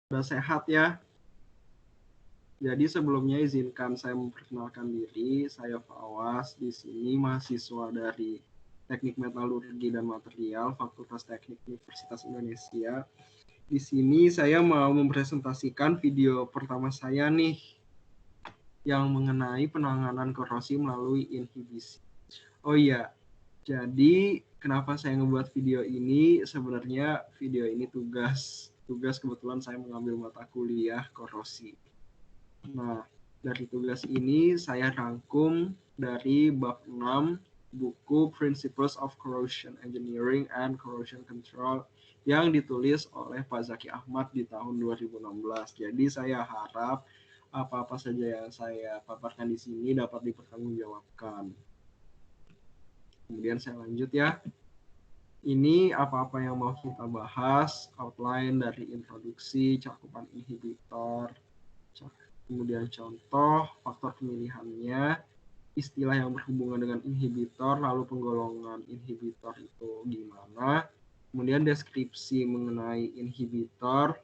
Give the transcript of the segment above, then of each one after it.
Sudah sehat ya. Jadi sebelumnya izinkan saya memperkenalkan diri. Saya Fawaz, di sini mahasiswa dari Teknik Metalurgi dan Material Fakultas Teknik Universitas Indonesia. Di sini saya mau mempresentasikan video pertama saya nih yang mengenai penanganan korosi melalui inhibisi. Oh iya, jadi kenapa saya ngebuat video ini? Sebenarnya video ini tugas kebetulan saya mengambil mata kuliah korosi. Nah, dari tugas ini saya rangkum dari bab 6 buku Principles of Corrosion Engineering and Corrosion Control yang ditulis oleh Pak Zaki Ahmad di tahun 2016. Jadi saya harap apa-apa saja yang saya paparkan di sini dapat dipertanggungjawabkan. Kemudian saya lanjut ya. Ini apa-apa yang mau kita bahas, outline dari introduksi, cakupan inhibitor, kemudian contoh, faktor pemilihannya, istilah yang berhubungan dengan inhibitor, lalu penggolongan inhibitor itu gimana, kemudian deskripsi mengenai inhibitor,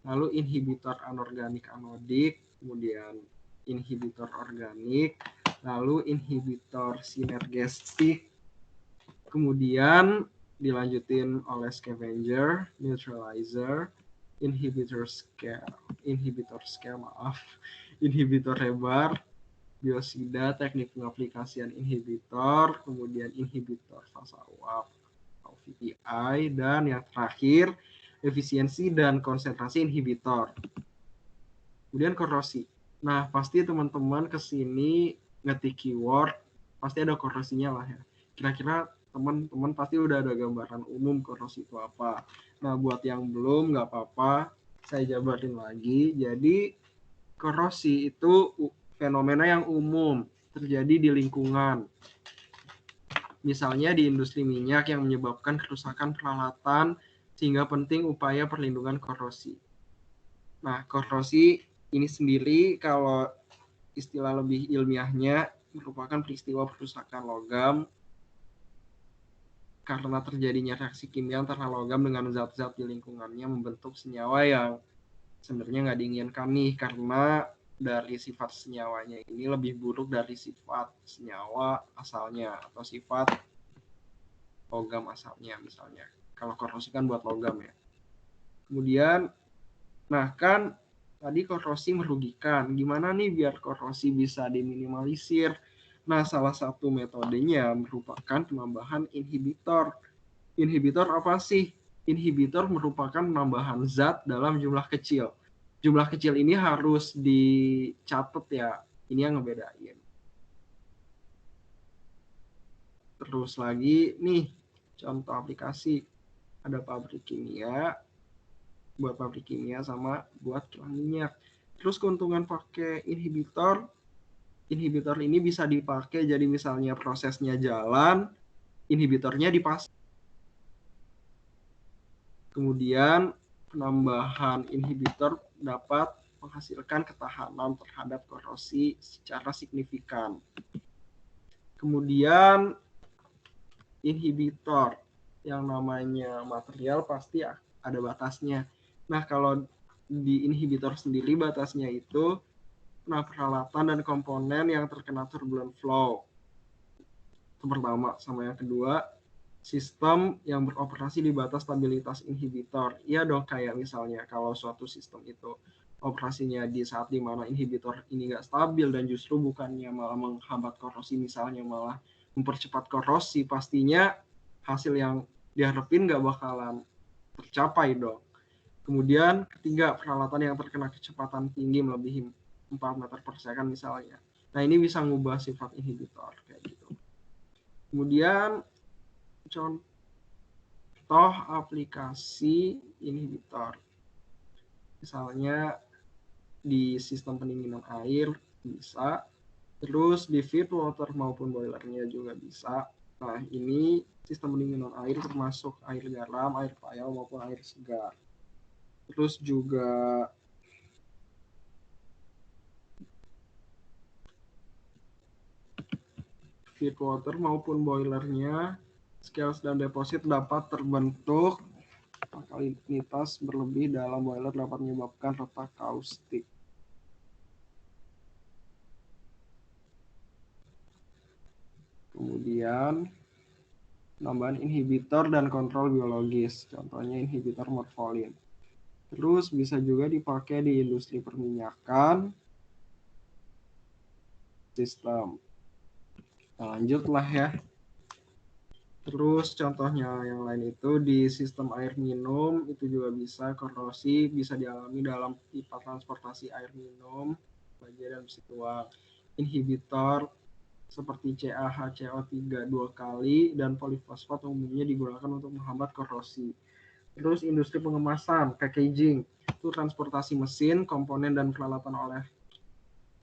lalu inhibitor anorganik anodik, kemudian inhibitor organik, lalu inhibitor sinergestik, kemudian dilanjutin oleh scavenger, neutralizer, inhibitor rebar, biosida, teknik pengaplikasian inhibitor, kemudian inhibitor fasa uap atau VPI, dan yang terakhir efisiensi dan konsentrasi inhibitor. Kemudian korosi. Nah, pasti teman-teman kesini ngetik keyword, pasti ada korosinya lah ya. Kira-kira teman-teman pasti udah ada gambaran umum korosi itu apa. Nah, buat yang belum, nggak apa-apa, saya jabarin lagi. Jadi, korosi itu fenomena yang umum, terjadi di lingkungan. Misalnya di industri minyak yang menyebabkan kerusakan peralatan, sehingga penting upaya perlindungan korosi. Nah, korosi ini sendiri kalau istilah lebih ilmiahnya merupakan peristiwa perusakan logam karena terjadinya reaksi kimia antara logam dengan zat-zat di lingkungannya membentuk senyawa yang sebenarnya nggak diinginkan nih, karena dari sifat senyawanya ini lebih buruk dari sifat senyawa asalnya atau sifat logam asalnya misalnya. Kalau korosi kan buat logam ya. Kemudian, nah kan tadi korosi merugikan. Gimana nih biar korosi bisa diminimalisir? Nah, salah satu metodenya merupakan penambahan inhibitor. Inhibitor apa sih? Inhibitor merupakan penambahan zat dalam jumlah kecil. Jumlah kecil ini harus dicatat ya. Ini yang ngebedain. Terus lagi nih, contoh aplikasi. Ada pabrik kimia, buat pabrik kimia sama buat kilang minyak. Terus keuntungan pakai inhibitor ini bisa dipakai jadi misalnya prosesnya jalan, inhibitornya dipasang. Kemudian penambahan inhibitor dapat menghasilkan ketahanan terhadap korosi secara signifikan. Kemudian inhibitor yang namanya material pasti ada batasnya. Nah, kalau di inhibitor sendiri batasnya itu peralatan dan komponen yang terkena turbulent flow. Itu pertama. Sama yang kedua, sistem yang beroperasi di batas stabilitas inhibitor. Iya dong, kayak misalnya kalau suatu sistem itu operasinya di saat dimana inhibitor ini nggak stabil dan justru bukannya malah menghambat korosi, misalnya malah mempercepat korosi, pastinya hasil yang diharapin nggak bakalan tercapai dong. Kemudian ketiga, peralatan yang terkena kecepatan tinggi melebihi 4 meter per second misalnya. Nah, ini bisa mengubah sifat inhibitor kayak gitu. Kemudian contoh aplikasi inhibitor. Misalnya di sistem pendinginan air bisa, terus di feed water maupun boilernya juga bisa. Nah, ini sistem pendinginan air termasuk air garam, air payau maupun air segar. Terus juga feed water maupun boilernya, scales dan deposit dapat terbentuk alkalinitas berlebih dalam boiler dapat menyebabkan retak kaustik. Kemudian penambahan inhibitor dan kontrol biologis, contohnya inhibitor morfolin. Terus bisa juga dipakai di industri perminyakan, sistem. Nah, lanjutlah ya. Terus contohnya yang lain itu di sistem air minum itu juga bisa korosi, bisa dialami dalam pipa transportasi air minum, baja dan besi tuang. Inhibitor seperti CaHCO3 2 kali dan polifosfat umumnya digunakan untuk menghambat korosi. Terus industri pengemasan, packaging, itu transportasi mesin, komponen dan peralatan oleh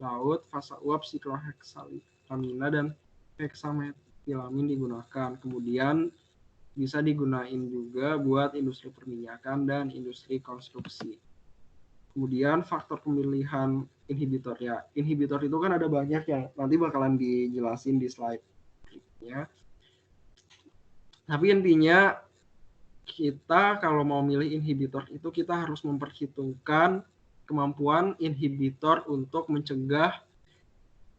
laut, fasa uap, sikloheksalamina dan heksametilamin digunakan. Kemudian bisa digunain juga buat industri perminyakan dan industri konstruksi. Kemudian faktor pemilihan inhibitor ya. Inhibitor itu kan ada banyak yang nanti bakalan dijelasin di slide berikutnya. Tapi intinya kita kalau mau milih inhibitor itu kita harus memperhitungkan kemampuan inhibitor untuk mencegah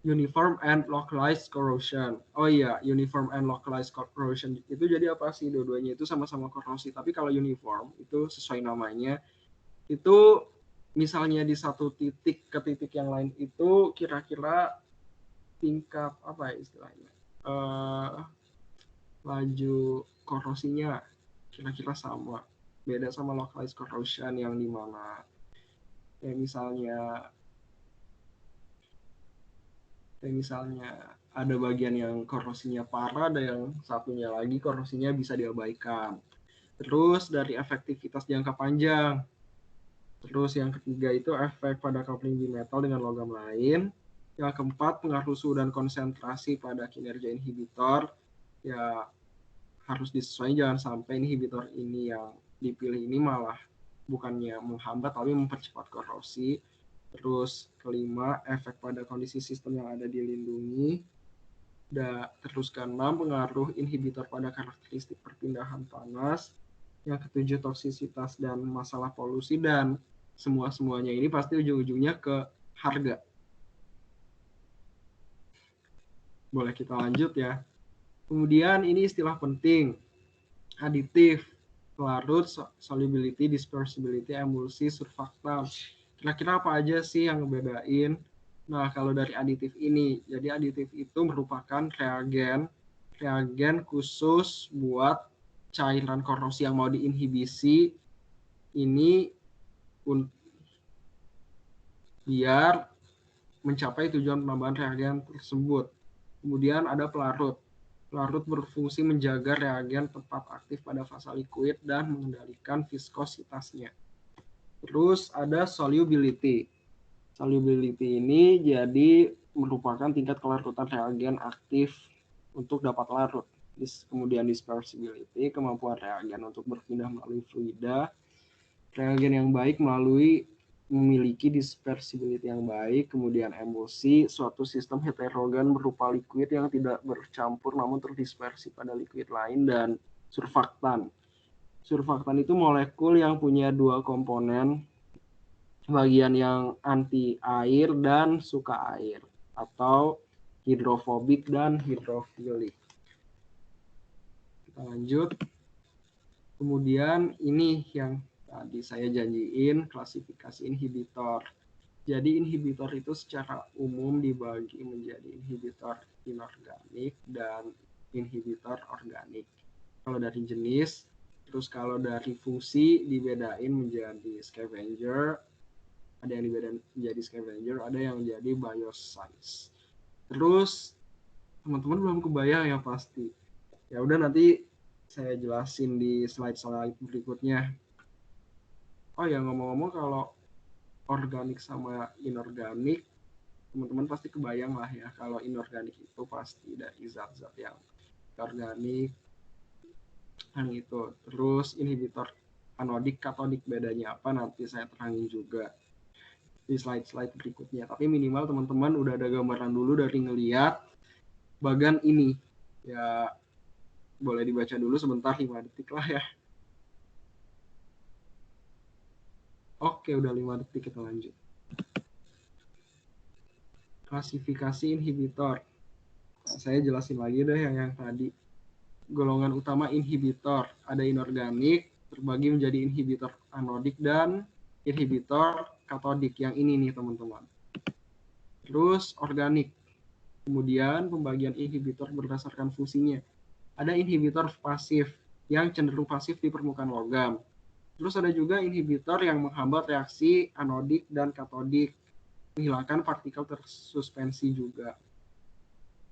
uniform and localized corrosion. Oh iya, uniform and localized corrosion itu jadi apa sih? Dua-duanya itu sama-sama korosi. Tapi kalau uniform itu sesuai namanya, itu misalnya di satu titik ke titik yang lain itu kira-kira tingkat apa ya istilahnya? Laju korosinya kira-kira sama. Beda sama localized corrosion yang dimana misalnya ada bagian yang korosinya parah, ada yang satunya lagi korosinya bisa diabaikan. Terus dari efektivitas jangka panjang. Terus yang ketiga itu efek pada coupling bimetal dengan logam lain. Yang keempat pengaruh suhu dan konsentrasi pada kinerja inhibitor. Ya harus disesuaikan, jangan sampai inhibitor ini yang dipilih ini malah bukannya menghambat tapi mempercepat korosi. Terus kelima, efek pada kondisi sistem yang ada dilindungi. Terus keenam, pengaruh inhibitor pada karakteristik perpindahan panas. Yang ketujuh, toksisitas dan masalah polusi. Dan semuanya ini pasti ujung-ujungnya ke harga. Boleh kita lanjut ya. Kemudian ini istilah penting. Aditif, pelarut, solubility, dispersibility, emulsi, surfaktan. Kira-kira apa aja sih yang ngebedain? Nah, kalau dari aditif ini, jadi aditif itu merupakan reagen khusus buat cairan korosi yang mau diinhibisi ini biar mencapai tujuan penambahan reagen tersebut. Kemudian ada pelarut. Pelarut berfungsi menjaga reagen tetap aktif pada fasa liquid dan mengendalikan viskositasnya. Terus ada solubility. Solubility ini jadi merupakan tingkat kelarutan reagen aktif untuk dapat larut. Kemudian dispersibility, kemampuan reagen untuk berpindah melalui fluida. Reagen yang baik memiliki dispersibility yang baik. Kemudian emulsi, suatu sistem heterogen berupa liquid yang tidak bercampur namun terdispersi pada liquid lain. Dan surfaktan. Surfaktan itu molekul yang punya dua komponen, bagian yang anti air dan suka air, atau hidrofobik dan hidrofilik. Kita lanjut. Kemudian ini yang tadi saya janjiin, klasifikasi inhibitor. Jadi inhibitor itu secara umum dibagi menjadi inhibitor inorganik dan inhibitor organik. Kalau dari jenis, terus kalau dari fungsi dibedain menjadi scavenger, ada yang dibedain menjadi scavenger, ada yang menjadi bioscience. Terus teman-teman belum kebayang ya pasti. Ya udah nanti saya jelasin di slide-slide berikutnya. Oh ya, ngomong-ngomong kalau organik sama inorganik, teman-teman pasti kebayang lah ya, kalau inorganik itu pasti dari zat-zat yang organik, yang itu. Terus inhibitor anodik, katodik bedanya apa nanti saya terangin juga di slide-slide berikutnya. Tapi minimal teman-teman udah ada gambaran dulu dari ngeliat bagan ini. Ya boleh dibaca dulu sebentar, 5 detik lah ya. Oke, udah 5 detik, kita lanjut. Klasifikasi inhibitor. Nah, saya jelasin lagi deh yang tadi. Golongan utama inhibitor. Ada inorganik, terbagi menjadi inhibitor anodik dan inhibitor katodik. Yang ini nih teman-teman. Terus organik. Kemudian pembagian inhibitor berdasarkan fungsinya. Ada inhibitor pasif yang cenderung pasif di permukaan logam. Terus ada juga inhibitor yang menghambat reaksi anodik dan katodik, menghilangkan partikel tersuspensi juga.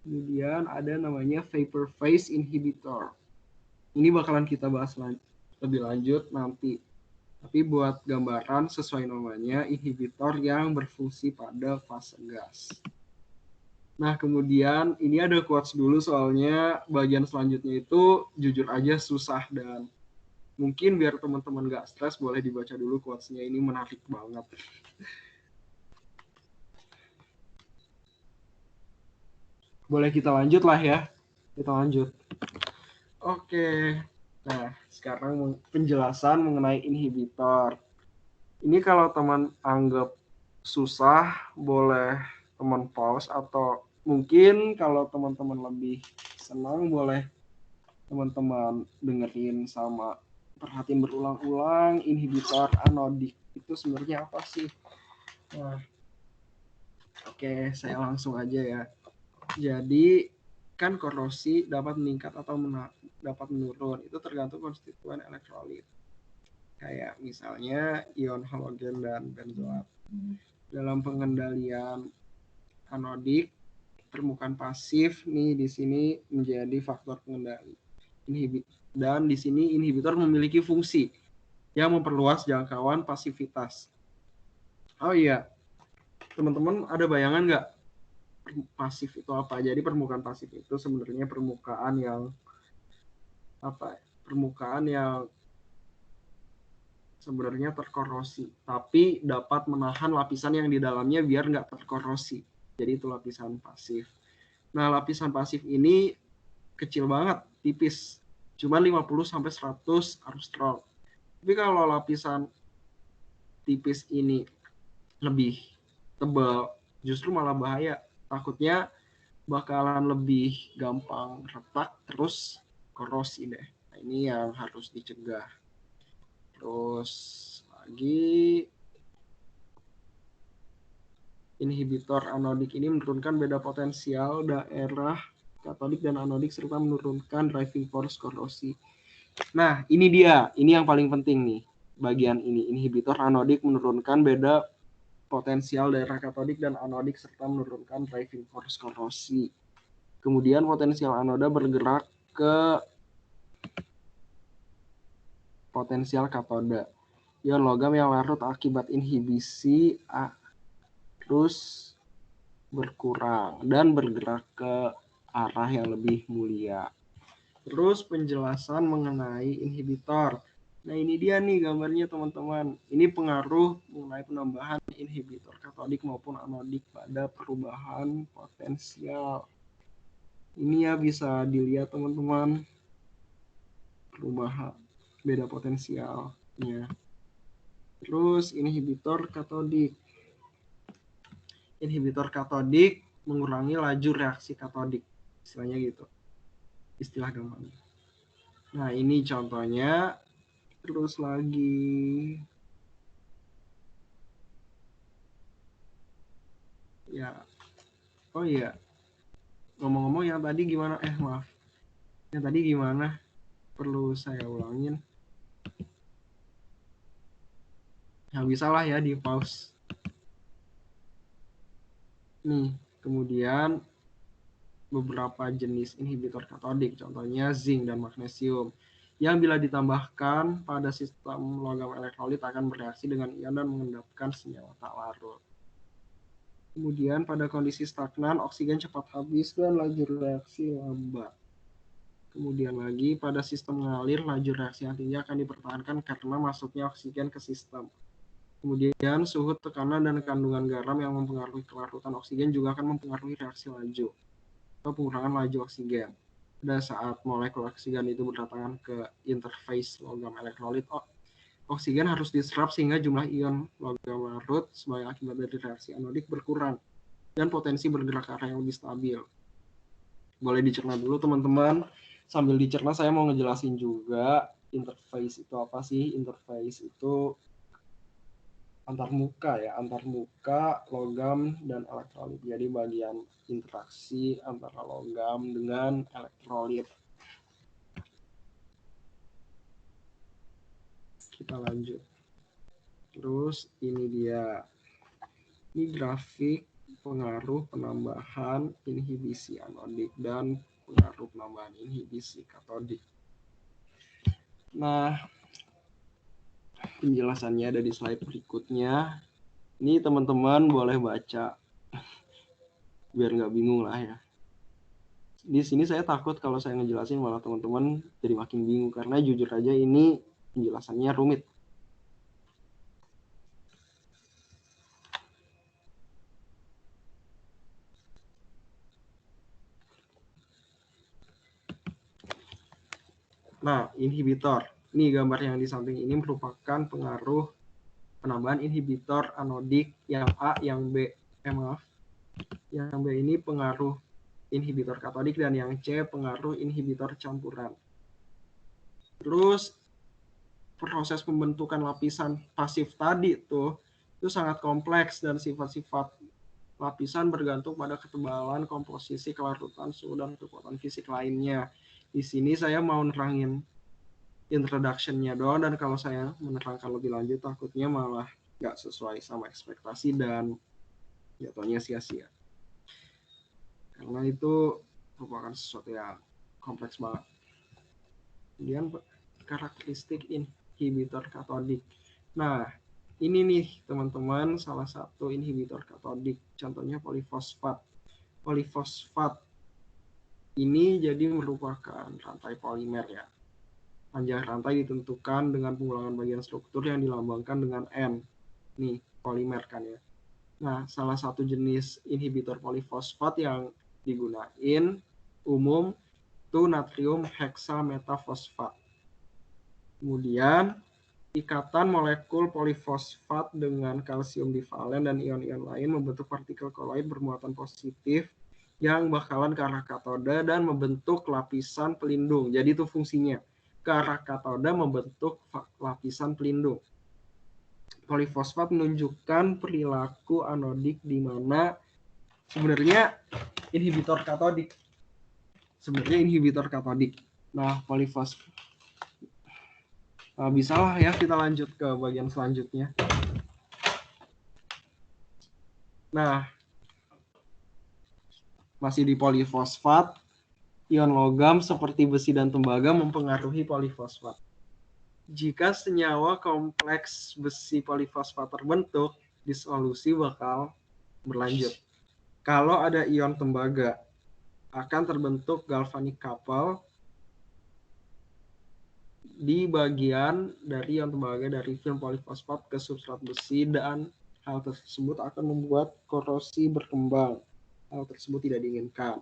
Kemudian ada namanya vapor phase inhibitor. Ini bakalan kita bahas lebih lanjut nanti. Tapi buat gambaran sesuai namanya, inhibitor yang berfungsi pada fase gas. Nah, kemudian ini ada quotes dulu soalnya bagian selanjutnya itu jujur aja susah dan mungkin biar teman-teman gak stres boleh dibaca dulu quotes-nya, ini menarik banget. Boleh kita lanjut lah ya. Kita lanjut. Oke. Nah, sekarang penjelasan mengenai inhibitor. Ini kalau teman anggap susah, boleh teman pause atau mungkin kalau teman-teman lebih senang boleh teman-teman dengerin sama perhatiin berulang-ulang inhibitor anodik itu sebenarnya apa sih. Nah, oke, saya langsung aja ya. Jadi kan korosi dapat meningkat atau dapat menurun itu tergantung konstituen elektrolit. Kayak misalnya ion halogen dan benzoat. Dalam pengendalian anodik, permukaan pasif nih di sini menjadi faktor pengendali. Dan di sini inhibitor memiliki fungsi yang memperluas jangkauan pasivitas. Oh iya, teman-teman ada bayangan nggak pasif itu apa? Jadi permukaan pasif itu sebenarnya permukaan yang permukaan yang sebenarnya terkorosi, tapi dapat menahan lapisan yang di dalamnya biar nggak terkorosi. Jadi itu lapisan pasif. Nah, lapisan pasif ini kecil banget, tipis. Cuma 50-100 armstrong. Tapi kalau lapisan tipis ini lebih tebal, justru malah bahaya. Takutnya bakalan lebih gampang retak, terus korosi deh. Nah, ini yang harus dicegah. Terus lagi, inhibitor anodik ini menurunkan beda potensial daerah katodik dan anodik serta menurunkan driving force korosi. Nah, ini dia. Ini yang paling penting nih. Bagian ini, inhibitor anodik menurunkan beda potensial daerah katodik dan anodik serta menurunkan driving force korosi. Kemudian potensial anoda bergerak ke potensial katoda. Ion logam yang larut akibat inhibisi terus berkurang dan bergerak ke arah yang lebih mulia. Terus penjelasan mengenai inhibitor. Nah, ini dia nih gambarnya teman-teman. Ini pengaruh mengenai penambahan inhibitor katodik maupun anodik pada perubahan potensial. Ini ya bisa dilihat teman-teman, perubahan beda potensialnya. Terus inhibitor katodik. Inhibitor katodik mengurangi laju reaksi katodik. Istilahnya gitu. Istilah gampangnya. Nah, ini contohnya. Terus lagi, ya, oh iya, ngomong-ngomong yang tadi gimana? Maaf, yang tadi gimana? Perlu saya ulangin? Yang bisa lah ya di pause. Nih, kemudian beberapa jenis inhibitor katodik, contohnya zinc dan magnesium, yang bila ditambahkan pada sistem logam elektrolit akan bereaksi dengan ion dan mengendapkan senyawa tak larut. Kemudian pada kondisi stagnan, oksigen cepat habis dan laju reaksi lambat. Kemudian lagi, pada sistem mengalir, laju reaksi yang tinggi akan dipertahankan karena masuknya oksigen ke sistem. Kemudian suhu, tekanan, dan kandungan garam yang mempengaruhi kelarutan oksigen juga akan mempengaruhi reaksi laju atau pengurangan laju oksigen. Pada saat molekul oksigen itu berdatangan ke interface logam elektrolit, oksigen harus diserap sehingga jumlah ion logam larut sebagai akibat dari reaksi anodik berkurang dan potensi bergerak ke arah yang lebih stabil. Boleh dicerna dulu teman-teman. Sambil dicerna saya mau ngejelasin juga interface itu apa sih. Interface itu antarmuka ya, antarmuka logam dan elektrolit. Jadi bagian interaksi antara logam dengan elektrolit. Kita lanjut. Terus ini dia. Ini grafik pengaruh penambahan inhibisi anodik dan pengaruh penambahan inhibisi katodik. Nah, penjelasannya ada di slide berikutnya. Ini teman-teman boleh baca biar nggak bingung lah ya. Di sini saya takut kalau saya ngejelasin malah teman-teman jadi makin bingung karena jujur aja ini penjelasannya rumit. Nah, inhibitor. Ini gambar yang di samping ini merupakan pengaruh penambahan inhibitor anodik yang A, yang B. Maaf. Yang B ini pengaruh inhibitor katodik dan yang C pengaruh inhibitor campuran. Terus proses pembentukan lapisan pasif tadi itu sangat kompleks dan sifat-sifat lapisan bergantung pada ketebalan, komposisi, kelarutan, suhu, dan kekuatan fisik lainnya. Di sini saya mau nerangin introduction-nya doang, dan kalau saya menerangkan lebih lanjut takutnya malah nggak sesuai sama ekspektasi dan jatuhnya sia-sia. Karena itu merupakan sesuatu yang kompleks banget. Kemudian karakteristik inhibitor katodik. Nah, ini nih teman-teman salah satu inhibitor katodik. Contohnya polifosfat. Polifosfat ini jadi merupakan rantai polimer ya. Panjang rantai ditentukan dengan pengulangan bagian struktur yang dilambangkan dengan N. Nih, polimer kan ya. Nah, salah satu jenis inhibitor polifosfat yang digunain umum itu natrium heksametafosfat. Kemudian ikatan molekul polifosfat dengan kalsium divalen dan ion-ion lain membentuk partikel koloid bermuatan positif yang bakalan ke arah katoda dan membentuk lapisan pelindung. Jadi itu fungsinya. Ke arah katoda membentuk lapisan pelindung. Polifosfat menunjukkan perilaku anodik di mana sebenarnya inhibitor katodik. Nah, polifosfat. Nah, bisa lah ya kita lanjut ke bagian selanjutnya. Nah, masih di polifosfat, ion logam seperti besi dan tembaga mempengaruhi polifosfat. Jika senyawa kompleks besi polifosfat terbentuk, disolusi bakal berlanjut. Kalau ada ion tembaga, akan terbentuk galvanic couple di bagian dari ion tembaga dari film polifosfat ke substrat besi, dan hal tersebut akan membuat korosi berkembang. Hal tersebut tidak diinginkan.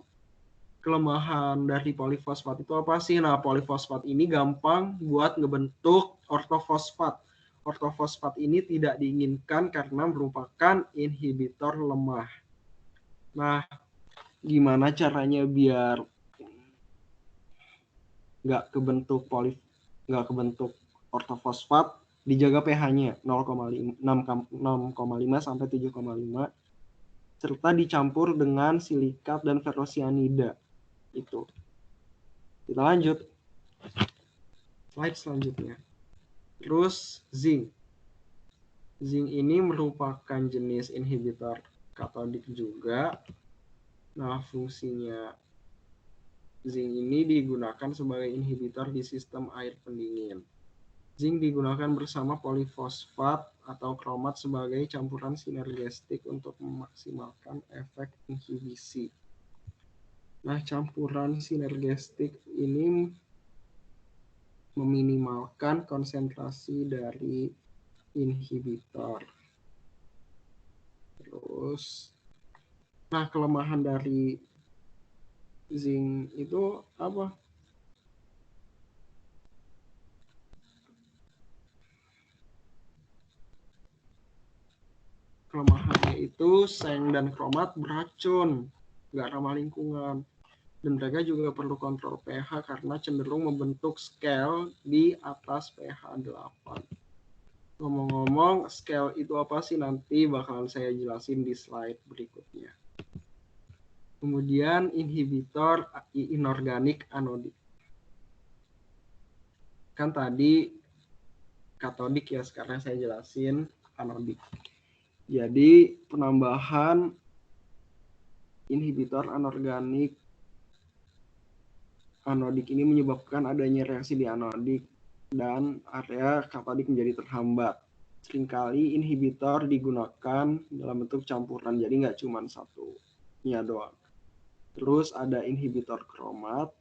Kelemahan dari polifosfat itu apa sih? Nah, polifosfat ini gampang buat ngebentuk ortofosfat. Ortofosfat ini tidak diinginkan karena merupakan inhibitor lemah. Nah, gimana caranya biar nggak kebentuk ortofosfat? Dijaga pH-nya 6,5 sampai 7,5 serta dicampur dengan silikat dan ferrosianida. Itu. Kita lanjut. Slide selanjutnya. Terus zinc. Zinc ini merupakan jenis inhibitor katodik juga. Nah, fungsinya zinc ini digunakan sebagai inhibitor di sistem air pendingin. Zinc digunakan bersama polifosfat atau kromat sebagai campuran sinergestik untuk memaksimalkan efek inhibisi. Nah, campuran sinergestik ini meminimalkan konsentrasi dari inhibitor. Terus, nah kelemahan dari zinc itu apa? Kelemahannya itu seng dan kromat beracun, nggak ramah lingkungan. Dan mereka juga perlu kontrol pH karena cenderung membentuk scale di atas pH 8. Ngomong-ngomong, scale itu apa sih? Nanti bakalan saya jelasin di slide berikutnya. Kemudian inhibitor inorganik anodik. Kan tadi katodik ya, sekarang saya jelasin anodik. Jadi penambahan inhibitor anorganik anodik ini menyebabkan adanya reaksi di anodik dan area katodik menjadi terhambat. Seringkali inhibitor digunakan dalam bentuk campuran, jadi nggak cuma satunya doang. Terus ada inhibitor kromat.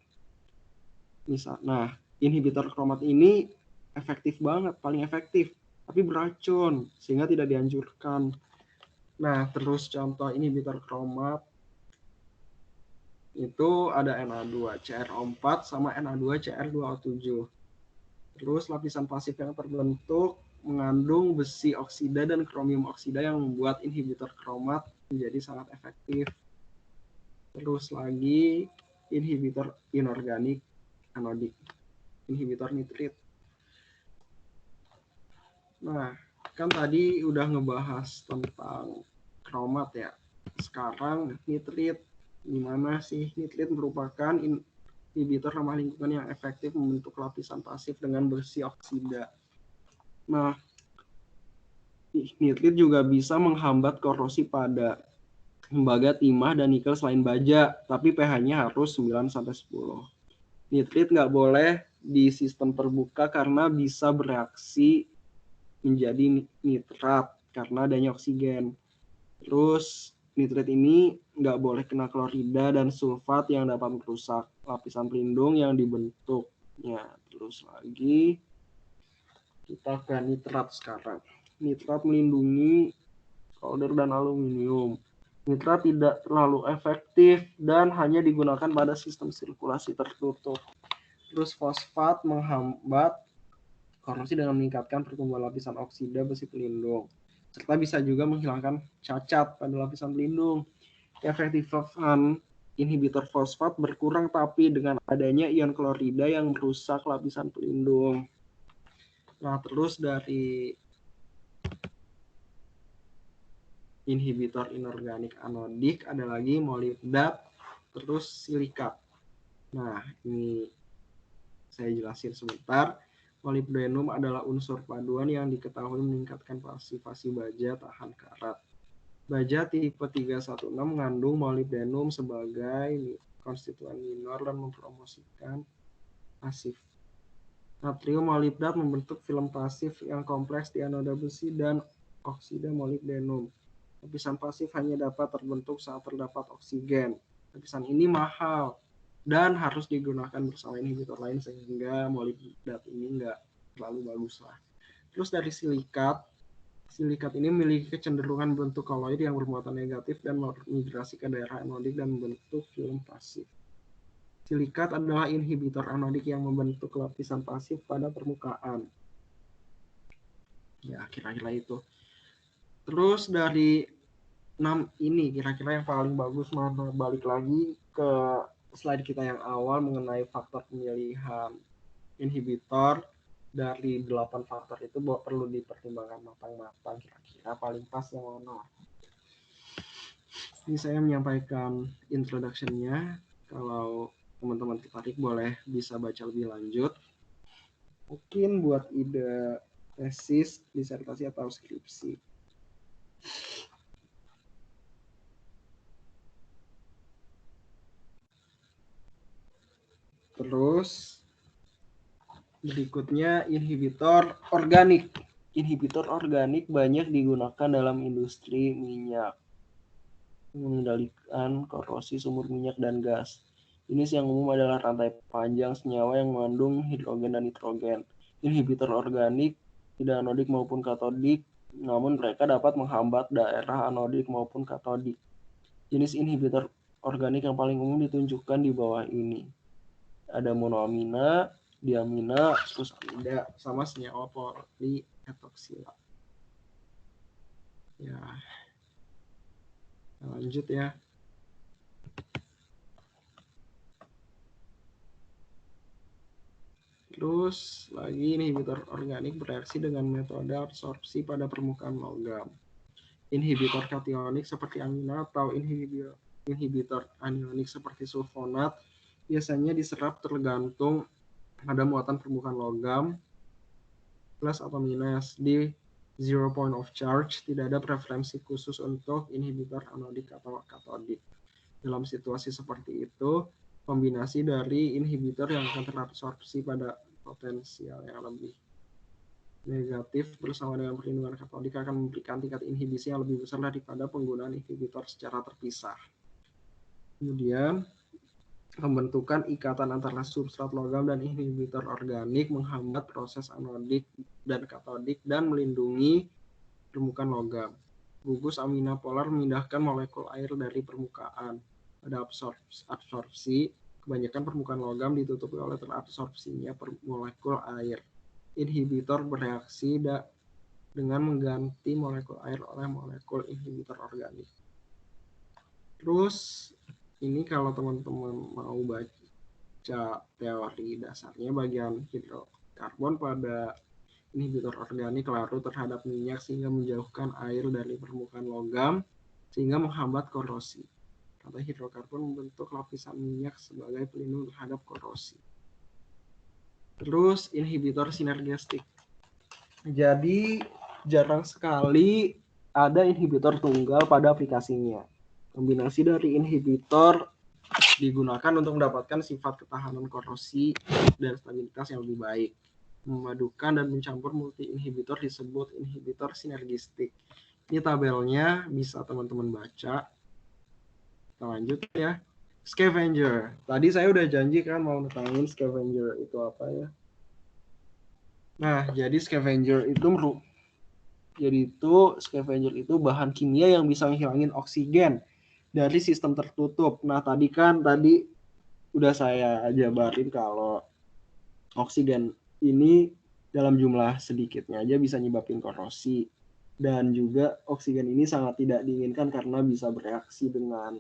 Nah, inhibitor kromat ini efektif banget, paling efektif, tapi beracun, sehingga tidak dianjurkan. Nah, terus contoh inhibitor kromat itu ada Na2CrO4 sama Na2Cr2O7. Terus lapisan pasif yang terbentuk mengandung besi oksida dan kromium oksida yang membuat inhibitor kromat menjadi sangat efektif. Terus lagi inhibitor inorganik anodik, inhibitor nitrit. Nah, kan tadi udah ngebahas tentang kromat ya. Sekarang nitrit. Gimana sih? Nitrit merupakan inhibitor ramah lingkungan yang efektif membentuk lapisan pasif dengan besi oksida. Nah, nitrit juga bisa menghambat korosi pada tembaga, timah, dan nikel selain baja, tapi pH-nya harus 9-10. Nitrit nggak boleh di sistem terbuka karena bisa bereaksi menjadi nitrat karena adanya oksigen. Terus nitrit ini nggak boleh kena klorida dan sulfat yang dapat merusak lapisan pelindung yang dibentuknya. Terus lagi kita ke nitrat sekarang. Nitrat melindungi solder dan aluminium. Nitrat tidak terlalu efektif dan hanya digunakan pada sistem sirkulasi tertutup. Terus fosfat menghambat korosi dengan meningkatkan pertumbuhan lapisan oksida besi pelindung, serta bisa juga menghilangkan cacat pada lapisan pelindung. Efektifan inhibitor fosfat berkurang tapi dengan adanya ion klorida yang merusak lapisan pelindung. Nah, terus dari inhibitor inorganik anodik ada lagi molibdat, terus silikat. Nah, ini saya jelasin sebentar. Molybdenum adalah unsur paduan yang diketahui meningkatkan pasivasi baja tahan karat. Baja tipe 316 mengandung molybdenum sebagai konstituen minor dan mempromosikan pasif. Natrium molibdat membentuk film pasif yang kompleks di anoda besi dan oksida molybdenum. Lapisan pasif hanya dapat terbentuk saat terdapat oksigen. Lapisan ini mahal dan harus digunakan bersama inhibitor lain sehingga molibdat ini enggak terlalu bagus lah. Terus dari silikat ini memiliki kecenderungan bentuk koloid yang bermuatan negatif dan migrasi ke daerah anodik dan membentuk film pasif. Silikat adalah inhibitor anodik yang membentuk lapisan pasif pada permukaan. Ya, kira-kira itu. Terus dari 6 ini kira-kira yang paling bagus mana? Balik lagi ke slide kita yang awal mengenai faktor pemilihan inhibitor. Dari 8 faktor itu perlu dipertimbangkan matang-matang, kira-kira paling pas yang mana. Ini saya menyampaikan introduction-nya. Kalau teman-teman tertarik boleh bisa baca lebih lanjut. Mungkin buat ide tesis, disertasi, atau skripsi. Terus berikutnya inhibitor organik. Inhibitor organik banyak digunakan dalam industri minyak, mengendalikan korosi sumur minyak dan gas. Jenis yang umum adalah rantai panjang senyawa yang mengandung hidrogen dan nitrogen. Inhibitor organik tidak anodik maupun katodik, namun mereka dapat menghambat daerah anodik maupun katodik. Jenis inhibitor organik yang paling umum ditunjukkan di bawah ini. Ada monoamina, diamina, terus amida, sama senyawa polietoksila. Ya, lanjut ya. Terus lagi inhibitor organik bereaksi dengan metode absorpsi pada permukaan logam. Inhibitor kationik seperti amina atau inhibitor anionik seperti sulfonat biasanya diserap tergantung pada muatan permukaan logam plus atau minus. Di zero point of charge tidak ada preferensi khusus untuk inhibitor anodik atau katodik. Dalam situasi seperti itu, kombinasi dari inhibitor yang akan terabsorpsi pada potensial yang lebih negatif bersama dengan perlindungan katodik akan memberikan tingkat inhibisi yang lebih besar daripada penggunaan inhibitor secara terpisah. Kemudian, pembentukan ikatan antara substrat logam dan inhibitor organik menghambat proses anodik dan katodik dan melindungi permukaan logam. Gugus amina polar memindahkan molekul air dari permukaan. Pada absorpsi, kebanyakan permukaan logam ditutupi oleh terabsorpsinya molekul air. Inhibitor bereaksi dengan mengganti molekul air oleh molekul inhibitor organik. Terus ini kalau teman-teman mau baca teori dasarnya, bagian hidrokarbon pada inhibitor organik larut terhadap minyak sehingga menjauhkan air dari permukaan logam sehingga menghambat korosi. Kata hidrokarbon membentuk lapisan minyak sebagai pelindung terhadap korosi. Terus inhibitor sinergistik. Jadi jarang sekali ada inhibitor tunggal pada aplikasinya. Kombinasi dari inhibitor digunakan untuk mendapatkan sifat ketahanan korosi dan stabilitas yang lebih baik. Memadukan dan mencampur multi inhibitor disebut inhibitor sinergistik. Ini tabelnya bisa teman-teman baca. Kita lanjut ya. Scavenger. Tadi saya udah janji kan mau netangin scavenger itu apa ya. Nah, jadi scavenger itu bahan kimia yang bisa menghilangin oksigen dari sistem tertutup. Nah, tadi udah saya jabarin kalau oksigen ini dalam jumlah sedikitnya aja bisa nyebabin korosi. Dan juga oksigen ini sangat tidak diinginkan karena bisa bereaksi dengan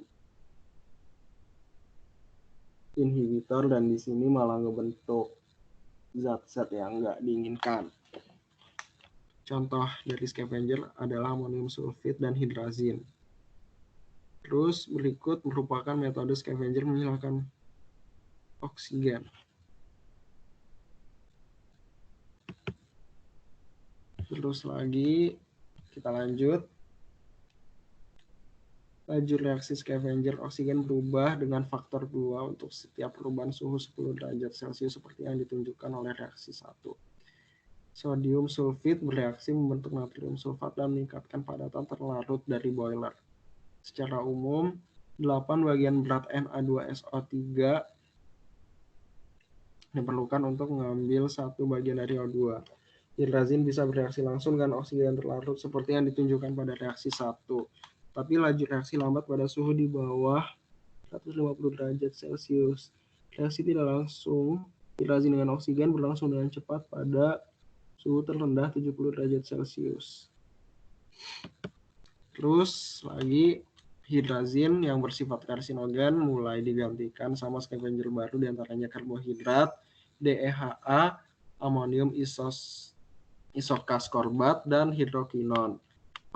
inhibitor dan di sini malah ngebentuk zat-zat yang nggak diinginkan. Contoh dari scavenger adalah amonium sulfit dan hidrazin. Terus berikut merupakan metode scavenger menghilangkan oksigen. Terus lagi kita lanjut. Lajur reaksi scavenger oksigen berubah dengan faktor 2 untuk setiap perubahan suhu 10 derajat Celcius seperti yang ditunjukkan oleh reaksi 1. Sodium sulfit bereaksi membentuk natrium sulfat dan meningkatkan padatan terlarut dari boiler. Secara umum, 8 bagian berat Na2SO3 diperlukan untuk mengambil 1 bagian dari O2. Hidrazin bisa bereaksi langsung dengan oksigen terlarut seperti yang ditunjukkan pada reaksi 1. Tapi laju reaksi lambat pada suhu di bawah 150 derajat Celcius. Reaksi tidak langsung hidrazin dengan oksigen berlangsung dengan cepat pada suhu terendah 70 derajat Celcius. Terus lagi hidrazin yang bersifat karsinogen mulai digantikan sama scavenger baru diantaranya karbohidrat, DEHA, amonium isokaskorbat, dan hidrokinon.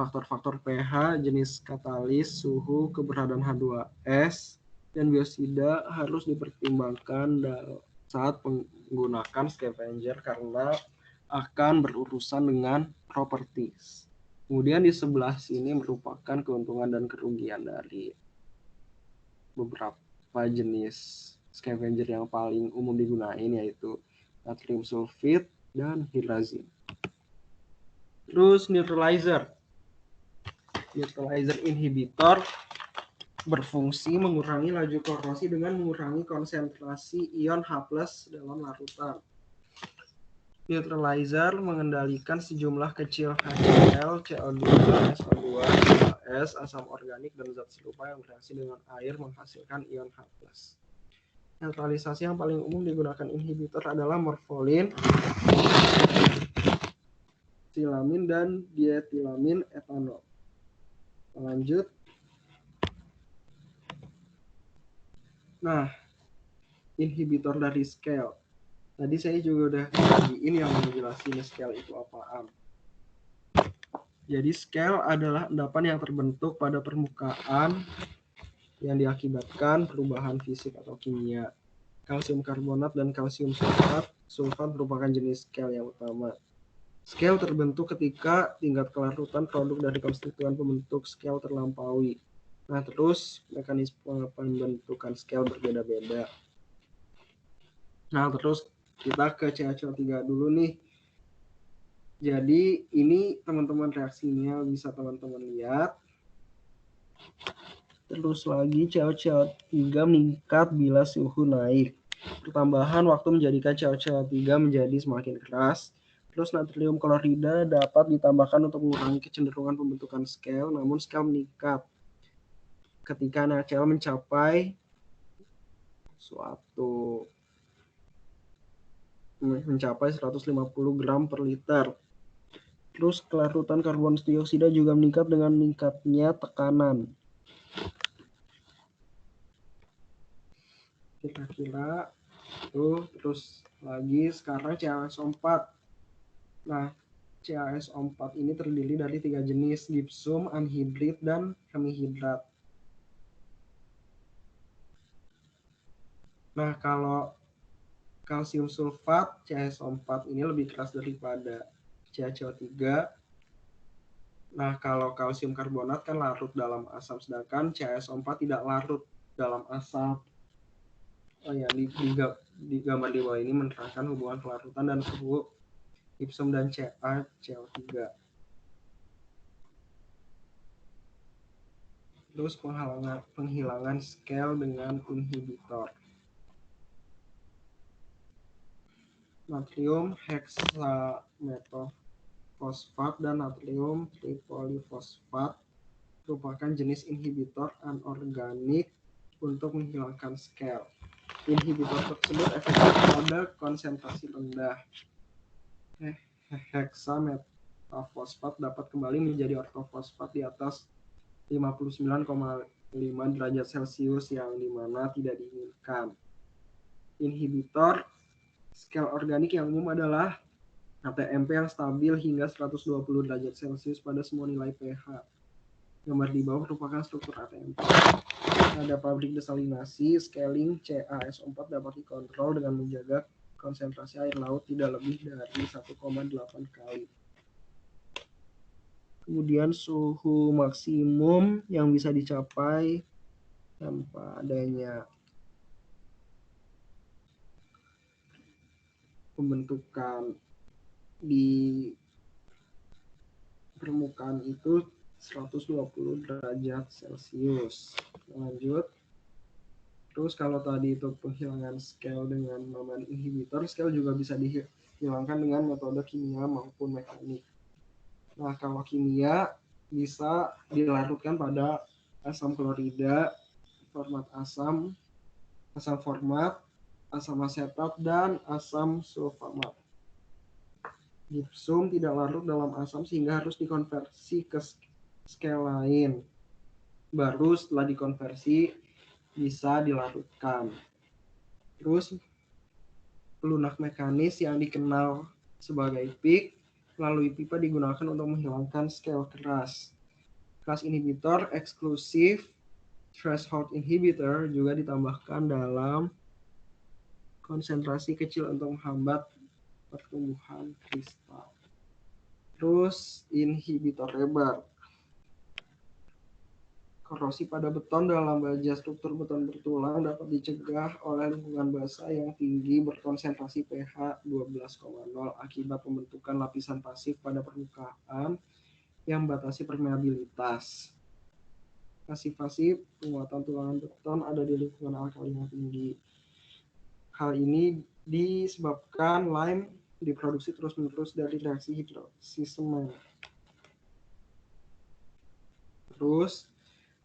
Faktor-faktor pH, jenis katalis, suhu, keberadaan H2S, dan biosida harus dipertimbangkan saat menggunakan scavenger karena akan berurusan dengan properties. Kemudian di sebelah sini merupakan keuntungan dan kerugian dari beberapa jenis scavenger yang paling umum digunain yaitu natrium sulfit dan hidrazin. Terus neutralizer inhibitor berfungsi mengurangi laju korosi dengan mengurangi konsentrasi ion H+ dalam larutan. Neutralizer mengendalikan sejumlah kecil HCl, CO2, SO2, S, asam organik, dan zat serupa yang bereaksi dengan air menghasilkan ion H+. Neutralisasi yang paling umum digunakan inhibitor adalah morfolin, silamin, dan dietilamin etanol. Lanjut. Nah, inhibitor dari scale. Tadi saya juga udah bagiin yang menjelaskan scale itu apaan. Jadi scale adalah endapan yang terbentuk pada permukaan yang diakibatkan perubahan fisik atau kimia. Kalsium karbonat dan kalsium sulfat merupakan jenis scale yang utama. Scale terbentuk ketika tingkat kelarutan produk dari konstituen pembentuk scale terlampaui. Nah, terus mekanisme pembentukan scale berbeda-beda. Nah, terus kita ke CaCO3 dulu nih. Jadi ini teman-teman reaksinya bisa teman-teman lihat. Terus lagi CaCO3 meningkat bila suhu naik. Pertambahan waktu menjadikan CaCO3 menjadi semakin keras. Terus natrium klorida dapat ditambahkan untuk mengurangi kecenderungan pembentukan scale, namun scale meningkat ketika NaCl mencapai mencapai 150 gram per liter. Terus kelarutan karbon dioksida juga meningkat dengan meningkatnya tekanan. Kira-kira tuh, terus lagi sekarang CaSO4. Nah, CaSO4 ini terdiri dari 3 jenis, gipsum, anhidrit, dan hemihidrat. Nah, kalau kalsium sulfat CaSO4 ini lebih keras daripada CaCO3. Nah, kalau kalsium karbonat kan larut dalam asam, sedangkan CaSO4 tidak larut dalam asam. Oh ya, di gambar di bawah ini menerangkan hubungan kelarutan dan suhu gipsum dan CaCO3. Terus penghilangan scale dengan inhibitor. Natrium heksametofosfat dan natrium tripolifosfat merupakan jenis inhibitor anorganik untuk menghilangkan scale. Inhibitor tersebut efektif pada konsentrasi rendah. Heksametafosfat dapat kembali menjadi ortofosfat di atas 59,5 derajat Celcius yang dimana tidak diinginkan. Inhibitor scale organik yang umum adalah ATMP yang stabil hingga 120 derajat Celcius pada semua nilai pH. Gambar di bawah merupakan struktur ATMP. Pada pabrik desalinasi, scaling CaSO4 dapat dikontrol dengan menjaga konsentrasi air laut tidak lebih dari 1,8 kali. Kemudian suhu maksimum yang bisa dicapai tanpa adanya pembentukan di permukaan itu 120 derajat Celcius. Lanjut. Terus kalau tadi itu penghilangan scale dengan menggunakan inhibitor, scale juga bisa dihilangkan dengan metode kimia maupun mekanik. Nah, kalau kimia bisa dilarutkan pada asam klorida, format asam format, asam asetat, dan asam sulfamat. Gipsum tidak larut dalam asam sehingga harus dikonversi ke scale lain. Baru setelah dikonversi bisa dilarutkan. Terus pelunak mekanis yang dikenal sebagai PIC melalui pipa digunakan untuk menghilangkan scale keras. Kelas inhibitor eksklusif threshold inhibitor juga ditambahkan dalam konsentrasi kecil untuk menghambat pertumbuhan kristal. Terus inhibitor lebar. Korosi pada beton dalam baja struktur beton bertulang dapat dicegah oleh lingkungan basah yang tinggi berkonsentrasi pH 12,0 akibat pembentukan lapisan pasif pada permukaan yang membatasi permeabilitas. Pasif-pasif penguatan tulangan beton ada di lingkungan alkali yang tinggi. Hal ini disebabkan lime diproduksi terus-menerus dari reaksi hidrosis semen. Terus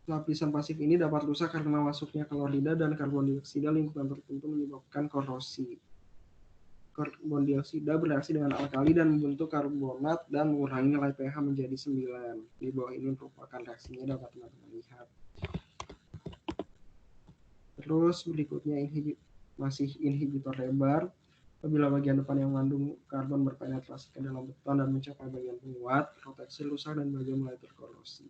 lapisan pasif ini dapat rusak karena masuknya klorida dan karbon dioksida lingkungan tertentu menyebabkan korosi. karbon dioksida bereaksi dengan alkali dan membentuk karbonat dan mengurangi nilai pH menjadi 9. Di bawah ini merupakan reaksinya, dapat teman-teman lihat. Terus berikutnya masih inhibitor lebar. Apabila bagian depan yang mengandung karbon berpenetrasi ke dalam beton dan mencapai bagian penguat, proteksi rusak dan baja mulai terkorosi.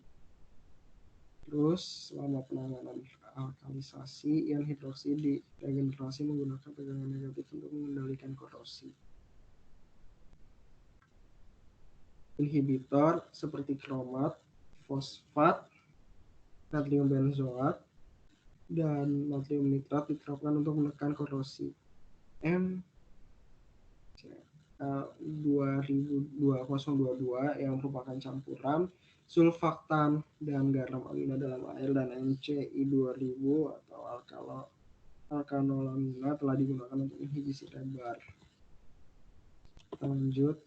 Terus selama penanganan alkalisasi, ion hidroksida diregenerasi menggunakan tegangan negatif untuk mengendalikan korosi. Inhibitor seperti kromat, fosfat, natrium benzoat, dan natrium nitrat diterapkan untuk menekan korosi. M2022 yang merupakan campuran sulfaktan dan garam amina dalam air, dan MCI2000 atau alkanolamina telah digunakan untuk inhibisi lebar. Kita lanjut.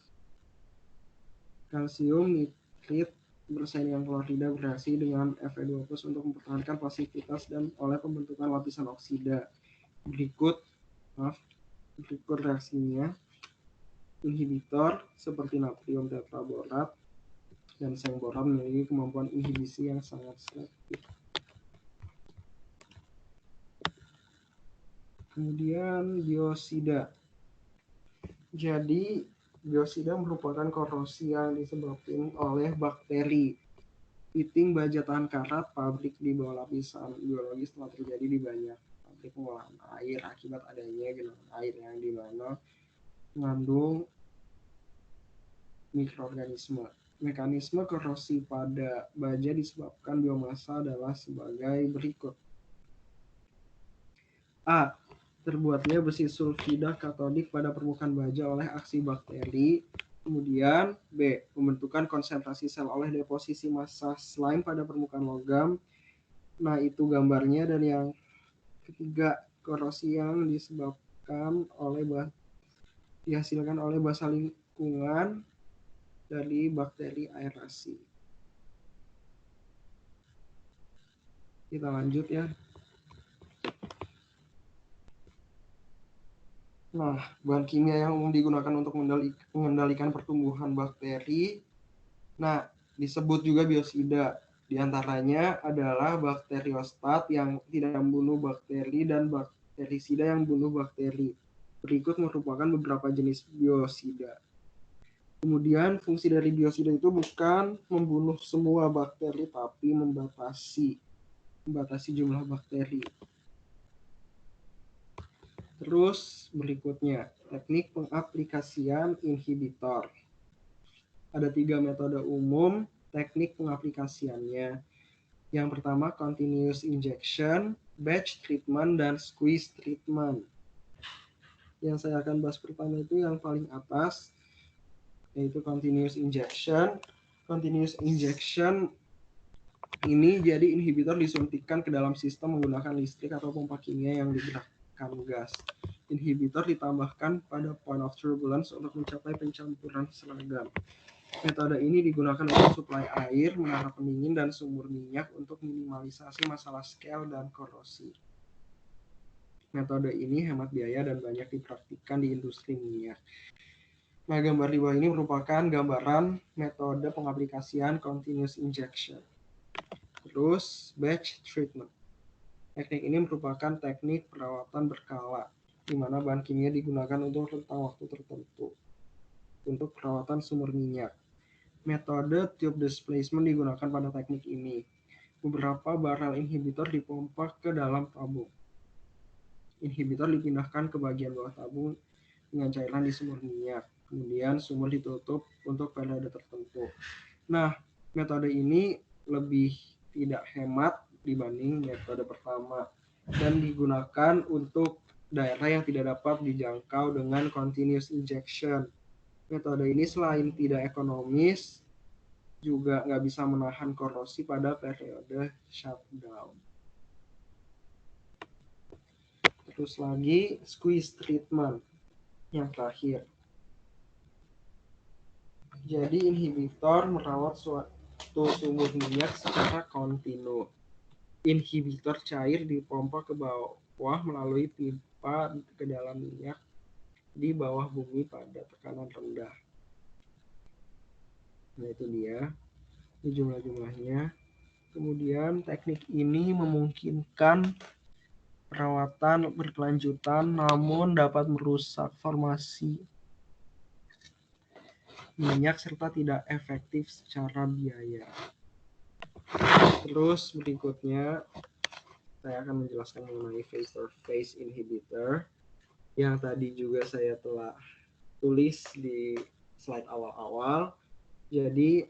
Kalsium nitrit bersaing dengan klorida bereaksi dengan Fe2+ untuk mempertahankan pasivitas dan oleh pembentukan lapisan oksida. Berikut reaksinya. Inhibitor seperti natrium tetraborat dan seng borat memiliki kemampuan inhibisi yang sangat selektif. Kemudian biosida. Jadi biosida merupakan korosi yang disebabkan oleh bakteri. Piting baja tahan karat pabrik di bawah lapisan biologis telah terjadi di banyak pabrik pengolahan air akibat adanya genangan air yang dimana mengandung mikroorganisme. Mekanisme korosi pada baja disebabkan biomasa adalah sebagai berikut. A. Terbuatnya besi sulfida katodik pada permukaan baja oleh aksi bakteri. Kemudian B. Pembentukan konsentrasi sel oleh deposisi massa slime pada permukaan logam. Nah, itu gambarnya. Dan yang ketiga, korosi yang dihasilkan oleh basa lingkungan dari bakteri aerasi. Kita lanjut ya. Nah, bahan kimia yang umum digunakan untuk mengendalikan pertumbuhan bakteri, nah disebut juga biosida. Di antaranya adalah bakteriostat yang tidak membunuh bakteri dan bakterisida yang membunuh bakteri. Berikut merupakan beberapa jenis biosida. Kemudian fungsi dari biosida itu bukan membunuh semua bakteri, tapi membatasi jumlah bakteri. Terus berikutnya, teknik pengaplikasian inhibitor. Ada 3 metode umum teknik pengaplikasiannya. Yang pertama, continuous injection, batch treatment, dan squeeze treatment. Yang saya akan bahas pertama itu yang paling atas, yaitu continuous injection. Continuous injection ini jadi inhibitor disuntikkan ke dalam sistem menggunakan listrik atau pompa kimia yang digerakkan gas. Inhibitor ditambahkan pada point of turbulence untuk mencapai pencampuran seragam. Metode ini digunakan untuk suplai air, menara pendingin, dan sumur minyak untuk minimalisasi masalah scale dan korosi. Metode ini hemat biaya dan banyak dipraktikkan di industri minyak. Nah, gambar di bawah ini merupakan gambaran metode pengaplikasian continuous injection. Terus, batch treatment. Teknik ini merupakan teknik perawatan berkala, di mana bahan kimia digunakan untuk rentang waktu tertentu untuk perawatan sumur minyak. Metode tube displacement digunakan pada teknik ini. Beberapa barel inhibitor dipompa ke dalam tabung. Inhibitor dipindahkan ke bagian bawah tabung dengan cairan di sumur minyak. Kemudian sumur ditutup untuk periode tertentu. Nah, metode ini lebih tidak hemat dibanding metode pertama dan digunakan untuk daerah yang tidak dapat dijangkau dengan continuous injection. Metode ini selain tidak ekonomis, juga nggak bisa menahan korosi pada periode shutdown. Terus lagi, squeeze treatment yang terakhir. Jadi inhibitor merawat suatu sumur minyak secara kontinu. Inhibitor cair dipompa ke bawah melalui pipa ke dalam minyak di bawah bumi pada tekanan rendah. Nah, itu dia. Ini jumlah-jumlahnya. Kemudian teknik ini memungkinkan perawatan berkelanjutan namun dapat merusak formasi minyak serta tidak efektif secara biaya. Terus berikutnya saya akan menjelaskan mengenai vapor phase inhibitor yang tadi juga saya telah tulis di slide awal-awal. Jadi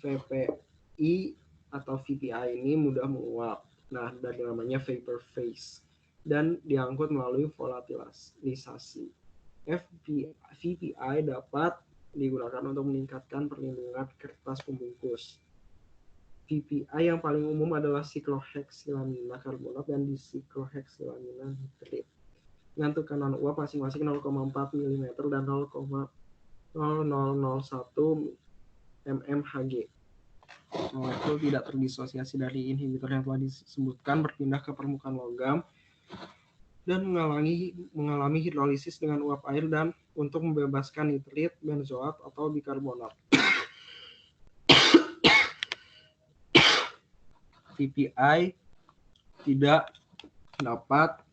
VPI atau VPI ini mudah menguap. Nah, dari namanya vapor phase dan diangkut melalui volatilisasi. VPI dapat digunakan untuk meningkatkan perlindungan kertas pembungkus. VPI yang paling umum adalah sikloheksilamina karbonat dan disikloheksilamina nitrit. Dengan tekanan uap masing-masing 0,4 mm dan 0,0001 mmHg. Molekul tidak terdisosiasi dari inhibitor yang telah disebutkan berpindah ke permukaan logam dan mengalami hidrolisis dengan uap air dan untuk membebaskan nitrit, benzoat, atau bikarbonat. VPI tidak dapat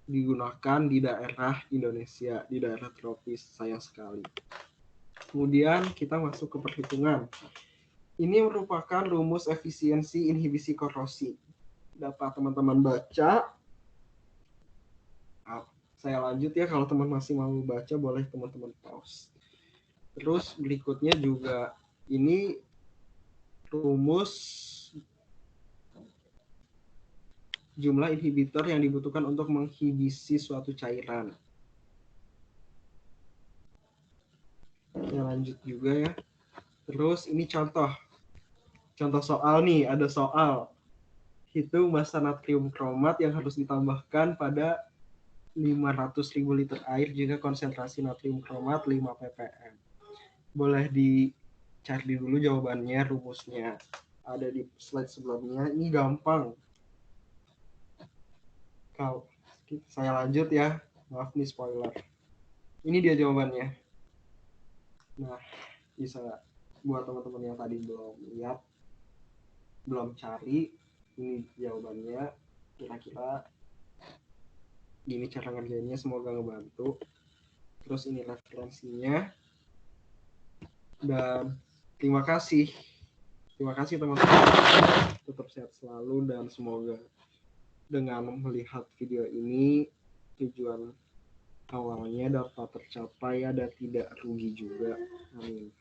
digunakan di daerah Indonesia, di daerah tropis, sayang sekali. Kemudian kita masuk ke perhitungan. Ini merupakan rumus efisiensi inhibisi korosi. Dapat teman-teman baca. Saya lanjut ya, kalau teman masih mau baca boleh teman-teman pause. Terus berikutnya juga ini rumus jumlah inhibitor yang dibutuhkan untuk menghibisi suatu cairan. Saya lanjut juga ya. Terus ini contoh soal nih, ada soal. Hitung massa natrium kromat yang harus ditambahkan pada 500.000 liter air jika konsentrasi natrium kromat 5 ppm. Boleh dicari dulu jawabannya, rumusnya. Ada di slide sebelumnya. Ini gampang. Kalau saya lanjut ya, maaf nih spoiler. Ini dia jawabannya. Nah, bisa buat teman-teman yang tadi belum lihat, belum cari, ini jawabannya. Kira-kira gini cara ngerjainnya, semoga ngebantu. Terus ini referensinya. Dan terima kasih teman-teman. Tetap sehat selalu dan semoga dengan melihat video ini tujuan awalnya dapat tercapai ya, dan tidak rugi juga. Amin.